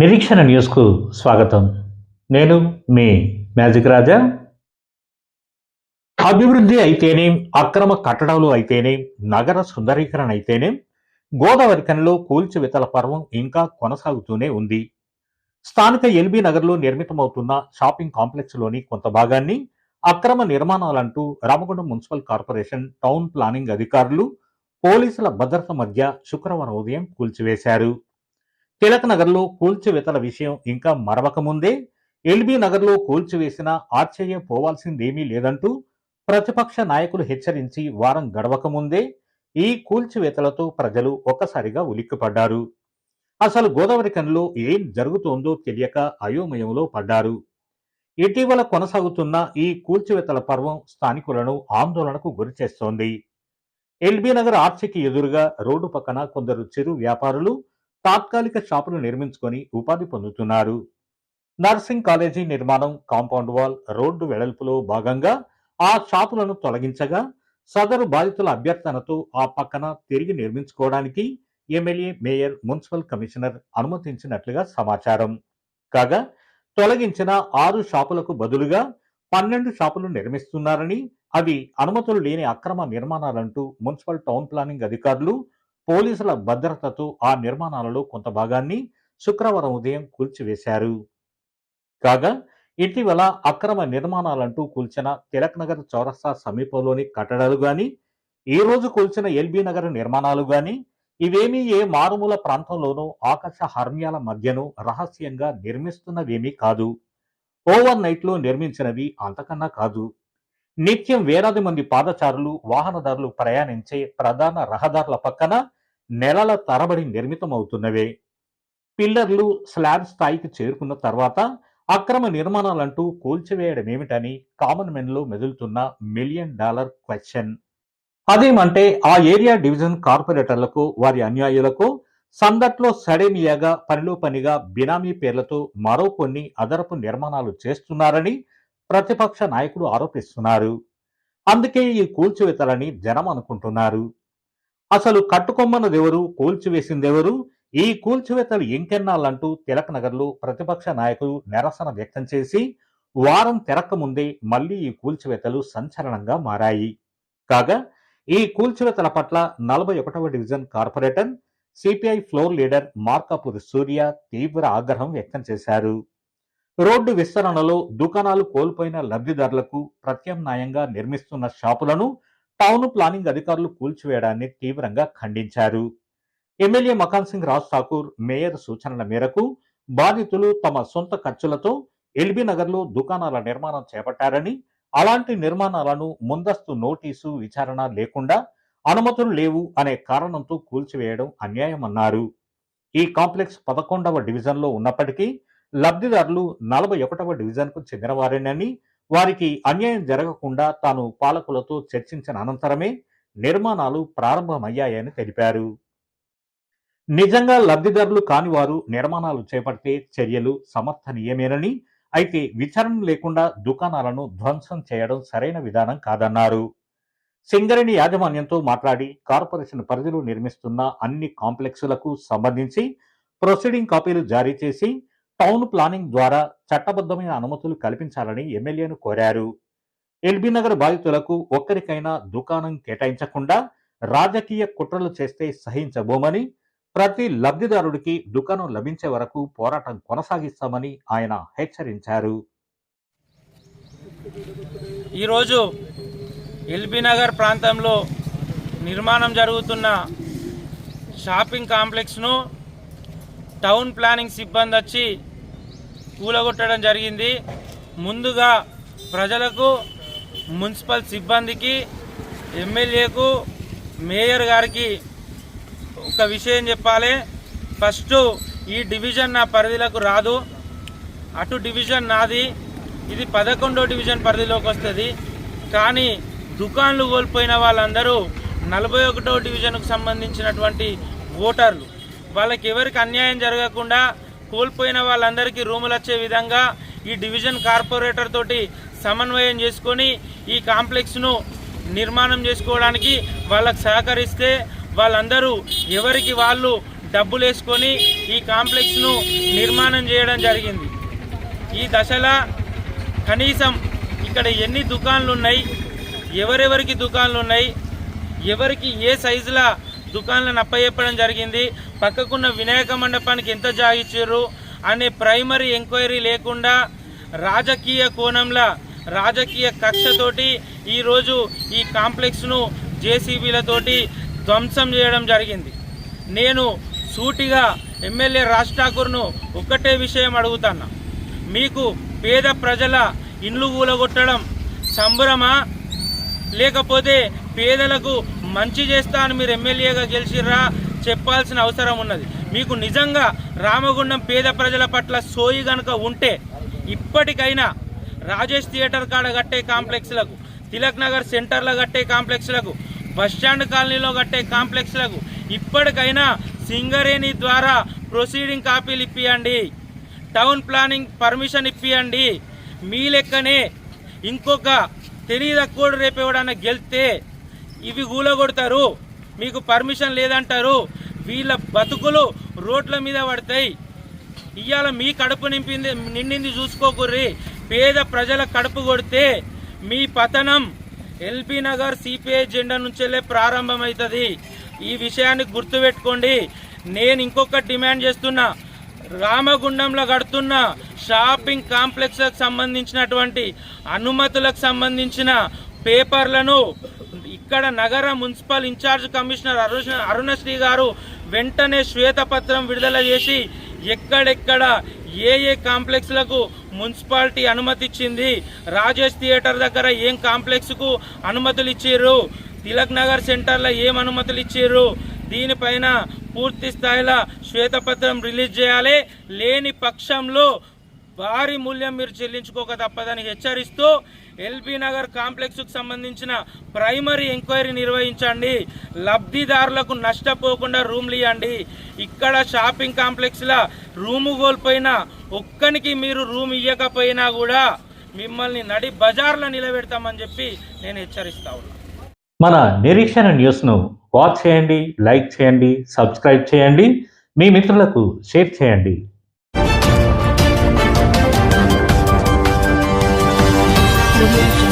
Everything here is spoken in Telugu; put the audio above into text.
నిరీక్షణ న్యూస్కు స్వాగతం. నేను మీ మ్యాజిక్ రాజా. అభివృద్ధి అయితేనేం, అక్రమ కట్టడాలు అయితేనేం, నగర సుందరీకరణ అయితేనేం, గోదావరికనిలో కూల్చివేతల పర్వం ఇంకా కొనసాగుతూనే ఉంది. స్థానిక ఎల్బీ నగర్లో నిర్మితమవుతున్న షాపింగ్ కాంప్లెక్స్లోని కొంత భాగాన్ని అక్రమ నిర్మాణాలంటూ Ramagundam municipal corporation town planning అధికారులు పోలీసుల భద్రత మధ్య శుక్రవారం ఉదయం కూల్చివేశారు. తిలక్ నగర్లో కూల్చివేతల విషయం ఇంకా మరవకముందే ఎల్బీ నగర్లో కూల్చివేసిన ఆశ్చర్యపోవాల్సిందేమీ లేదంటూ ప్రతిపక్ష నాయకులు హెచ్చరించి వారం గడవకముందే ఈ కూల్చివేతలతో ప్రజలు ఒక్కసారిగా ఉలిక్కిపడ్డారు. అసలు గోదావరికనిలో ఏం జరుగుతోందో తెలియక అయోమయంలో పడ్డారు. ఇటీవల కొనసాగుతున్న ఈ కూల్చివేతల పర్వం స్థానికులను ఆందోళనకు గురిచేస్తోంది. ఎల్బీ నగర్ ఆర్చికి ఎదురుగా రోడ్డు పక్కన కొందరు చిరు వ్యాపారులు తాత్కాలిక షాపులు నిర్మించుకొని ఉపాధి పొందుతున్నారు. నర్సింగ్ కాలేజీ నిర్మాణం, కాంపౌండ్ వాల్, రోడ్డు వెడల్పులో భాగంగా ఆ షాపులను తొలగించగా సదరు బాధితుల అభ్యర్థనతో ఆ పక్కన తిరిగి నిర్మించుకోవడానికి ఎమ్మెల్యే, మేయర్, మున్సిపల్ కమిషనర్ అనుమతించినట్లుగా సమాచారం. కాగా తొలగించిన 6 షాపులకు బదులుగా 12 షాపులు నిర్మిస్తున్నారని, అవి అనుమతులు లేని అక్రమ నిర్మాణాలంటూ మున్సిపల్ టౌన్ ప్లానింగ్ అధికారులు పోలీసుల భద్రతతో ఆ నిర్మాణాలలో కొంత భాగాన్ని శుక్రవారం ఉదయం కూల్చివేశారు. కాగా ఇటీవల అక్రమ నిర్మాణాలంటూ కూల్చిన తిలక్ నగర్ చౌరస్తా సమీపంలోని కట్టడాలు గాని, ఈ రోజు కూల్చిన ఎల్బీ నగర్ నిర్మాణాలు గాని ఇవేమీ ఏ మారుమూల ప్రాంతంలోనూ ఆకాశ హర్మ్యాల మధ్యను రహస్యంగా నిర్మిస్తున్నవేమీ కాదు. ఓవర్ నైట్ లో నిర్మించినవి అంతకన్నా కాదు. నిత్యం వేలాది మంది పాదచారులు, వాహనదారులు ప్రయాణించే ప్రధాన రహదారుల పక్కన నెలల తరబడి నిర్మితమవుతున్నవే. పిల్లర్లు స్లాబ్ స్థాయికి చేరుకున్న తర్వాత అక్రమ నిర్మాణాలంటూ కూల్చివేయడమేమిటని కామన్ మెన్ లో మెదులుతున్న $1 మిలియన్ క్వశ్చన్. అదేమంటే ఆ ఏరియా డివిజన్ కార్పొరేటర్లకు, వారి అన్యాయులకు సందట్లో సడేమియాగా పనిలో పనిగా బినామీ పేర్లతో మరో కొన్ని అదనపు నిర్మాణాలు చేస్తున్నారని ప్రతిపక్ష నాయకులు ఆరోపిస్తున్నారు. అందుకే ఈ కూల్చివేతలని జనం అనుకుంటున్నారు. అసలు కట్టుకొమ్మన్నదెవరు, కూల్చివేసిందెవరు, ఈ కూల్చివేతలు ఇంకెన్నాళ్ళంటూ తిలక్ నగర్లో ప్రతిపక్ష నాయకులు నిరసన వ్యక్తం చేసి వారం తిరక్క ముందే మళ్లీ ఈ కూల్చివేతలు సంచలనంగా మారాయి. కాగా ఈ కూల్చివేతల పట్ల 41వ division corporator, CPI floor leader Markapur Surya తీవ్ర ఆగ్రహం వ్యక్తం చేశారు. రోడ్డు విస్తరణలో దుకాణాలు కోల్పోయిన లబ్ధిదారులకు ప్రత్యామ్నాయంగా నిర్మిస్తున్న షాపులను టౌన్ ప్లానింగ్ అధికారులు కూల్చివేయడాన్ని తీవ్రంగా ఖండించారు. ఎమ్మెల్యే మకాన్ సింగ్ రాజ్ ఠాకూర్, మేయర్ సూచనల మేరకు బాధితులు తమ సొంత ఖర్చులతో ఎల్బీ నగర్లో దుకాణాల నిర్మాణం చేపట్టారని, అలాంటి నిర్మాణాలను ముందస్తు నోటీసు, విచారణ లేకుండా అనుమతులు లేవు అనే కారణంతో కూల్చివేయడం అన్యాయమన్నారు. ఈ కాంప్లెక్స్ 11వ డివిజన్లో ఉన్నప్పటికీ లబ్ధిదారులు 41వ డివిజన్కు చెందినవారేనని, వారికి అన్యాయం జరగకుండా తాను పాలకులతో చర్చించిన అనంతరమే నిర్మాణాలు ప్రారంభమయ్యాయని తెలిపారు. నిజంగా లబ్ధిదారులు కాని వారు నిర్మాణాలు చేపడితే చర్యలు సమర్థనీయమేనని, అయితే విచారణ లేకుండా దుకాణాలను ధ్వంసం చేయడం సరైన విధానం కాదన్నారు. సింగరేణి యాజమాన్యంతో మాట్లాడి కార్పొరేషన్ పరిధిలో నిర్మిస్తున్న అన్ని కాంప్లెక్సులకు సంబంధించి ప్రొసీడింగ్ కాపీలు జారీ చేసి టౌన్ ప్లానింగ్ ద్వారా చట్టబద్ధమైన అనుమతులు కల్పించాలని ఎమ్మెల్యేను కోరారు. ఎల్బీ నగర్ బాధితులకు ఒక్కరికైనా దుకాణం కేటాయించకుండా రాజకీయ కుట్రలు చేస్తే సహించబోమని, ప్రతి లబ్ధిదారుడికి దుకాణం లభించే వరకు పోరాటం కొనసాగిస్తామని ఆయన హెచ్చరించారు. ఈరోజు ఎల్బీ నగర్ ప్రాంతంలో నిర్మాణం జరుగుతున్న షాపింగ్ కాంప్లెక్స్ను టౌన్ ప్లానింగ్ సిబ్బంది వచ్చి కూలగొట్టడం జరిగింది. ముందుగా ప్రజలకు, మున్సిపల్ సిబ్బందికి, ఎమ్మెల్యేకు, మేయర్ గారికి ఒక విషయం చెప్పాలి. ఫస్ట్ ఈ డివిజన్ నా పరిధిలోకి రాదు, అటు డివిజన్ నాది, ఇది 11వ డివిజన్ పరిధిలోకి వస్తుంది. కానీ దుకాన్లు కోల్పోయిన వాళ్ళందరూ 41వ డివిజన్కు సంబంధించినటువంటి ఓటర్లు. వాళ్ళకి ఎవరికి అన్యాయం జరగకుండా కోల్పోయిన వాళ్ళందరికీ రూములు వచ్చే విధంగా ఈ డివిజన్ కార్పొరేటర్ తోటి సమన్వయం చేసుకొని ఈ కాంప్లెక్స్ను నిర్మాణం చేసుకోవడానికి వాళ్ళకు సహకరిస్తే వాళ్ళందరూ ఎవరికి వాళ్ళు డబ్బులు వేసుకొని ఈ కాంప్లెక్స్ను నిర్మాణం చేయడం జరిగింది. ఈ దశలో కనీసం ఇక్కడ ఎన్ని దుకాన్లు ఉన్నాయి, ఎవరెవరికి దుకాన్లు ఉన్నాయి, ఎవరికి ఏ సైజుల దుకాన్లను అప్పచెప్పడం జరిగింది, పక్కకున్న వినాయక మండపానికి ఎంత జాగిచ్చారు అనే ప్రైమరీ ఎంక్వైరీ లేకుండా రాజకీయ కోణంలో రాజకీయ కక్షతోటి ఈరోజు ఈ కాంప్లెక్స్ను జేసీబీలతోటి ధ్వంసం చేయడం జరిగింది. నేను సూటిగా ఎమ్మెల్యే రాజ్ ఠాకూర్ను ఒక్కటే విషయం అడుగుతున్నా, మీకు పేద ప్రజల ఇండ్లు కూలగొట్టడం సంబరమా, లేకపోతే పేదలకు మంచి చేస్తా అని మీరు ఎమ్మెల్యేగా గెలిచిర్రా చెప్పాల్సిన అవసరం ఉన్నది. మీకు నిజంగా రామగుండం పేద ప్రజల పట్ల సోయి గనుక ఉంటే ఇప్పటికైనా రాజేష్ థియేటర్ కాడ కట్టే కాంప్లెక్స్లకు, తిలక్ నగర్ సెంటర్లో కట్టే కాంప్లెక్స్లకు, బస్టాండ్ కాలనీలో కట్టే కాంప్లెక్స్లకు ఇప్పటికైనా సింగరేణి ద్వారా ప్రొసీడింగ్ కాపీలు ఇప్పియండి, టౌన్ ప్లానింగ్ పర్మిషన్ ఇప్పియండి. మీ లెక్కనే ఇంకొక తెలియదక్కువడు రేపు ఎవడన్నా గెలిస్తే ఇవి కూలగొడతారు, మీకు పర్మిషన్ లేదంటారు, వీళ్ళ బతుకులు రోడ్ల మీద పడతాయి. ఇవాళ మీ కడుపు నిండింది చూసుకోకుర్రి, పేద ప్రజల కడుపు కొడితే మీ పతనం ఎల్బీ నగర్ సిపిఐ జెండా నుంచెల్లే ప్రారంభమవుతుంది. ఈ విషయాన్ని గుర్తుపెట్టుకోండి. నేను ఇంకొక డిమాండ్ చేస్తున్నా, రామగుండంలో కడుతున్న షాపింగ్ కాంప్లెక్స్లకు సంబంధించినటువంటి అనుమతులకు సంబంధించిన పేపర్లను ఇక్కడ నగర మున్సిపల్ ఇన్ఛార్జ్ కమిషనర్ అరుణశ్రీ గారు వెంటనే శ్వేతపత్రం విడుదల చేసి ఎక్కడెక్కడ ఏ కాంప్లెక్స్లకు మున్సిపాలిటీ అనుమతి ఇచ్చింది, రాజేష్ థియేటర్ దగ్గర ఏం కాంప్లెక్స్కు అనుమతులు ఇచ్చారు, తిలక్ నగర్ సెంటర్లో ఏం అనుమతులు ఇచ్చారు, దీనిపైన పూర్తి స్థాయిలో శ్వేతపత్రం రిలీజ్ చేయాలి. లేని పక్షంలో భారీ మూల్యం మీరు చెల్లించుకోక తప్పదని హెచ్చరిస్తూ ఎల్బీ నగర్ కాంప్లెక్స్కు సంబంధించిన ప్రైమరీ ఎంక్వైరీ నిర్వహించండి, లబ్ధిదారులకు నష్టపోకుండా రూమ్లు ఇవ్వండి. ఇక్కడ షాపింగ్ కాంప్లెక్స్లో రూము కోల్పోయినా ఒక్కనికి మీరు రూమ్ ఇవ్వకపోయినా కూడా మిమ్మల్ని నడి బజార్లో నిలబెడతామని చెప్పి నేను హెచ్చరిస్తా ఉన్నా. మన నిరీక్షణ న్యూస్ను వాచ్ చేయండి, లైక్ చేయండి, సబ్స్క్రైబ్ చేయండి, మీ మిత్రులకు షేర్ చేయండి. Audio Jungle.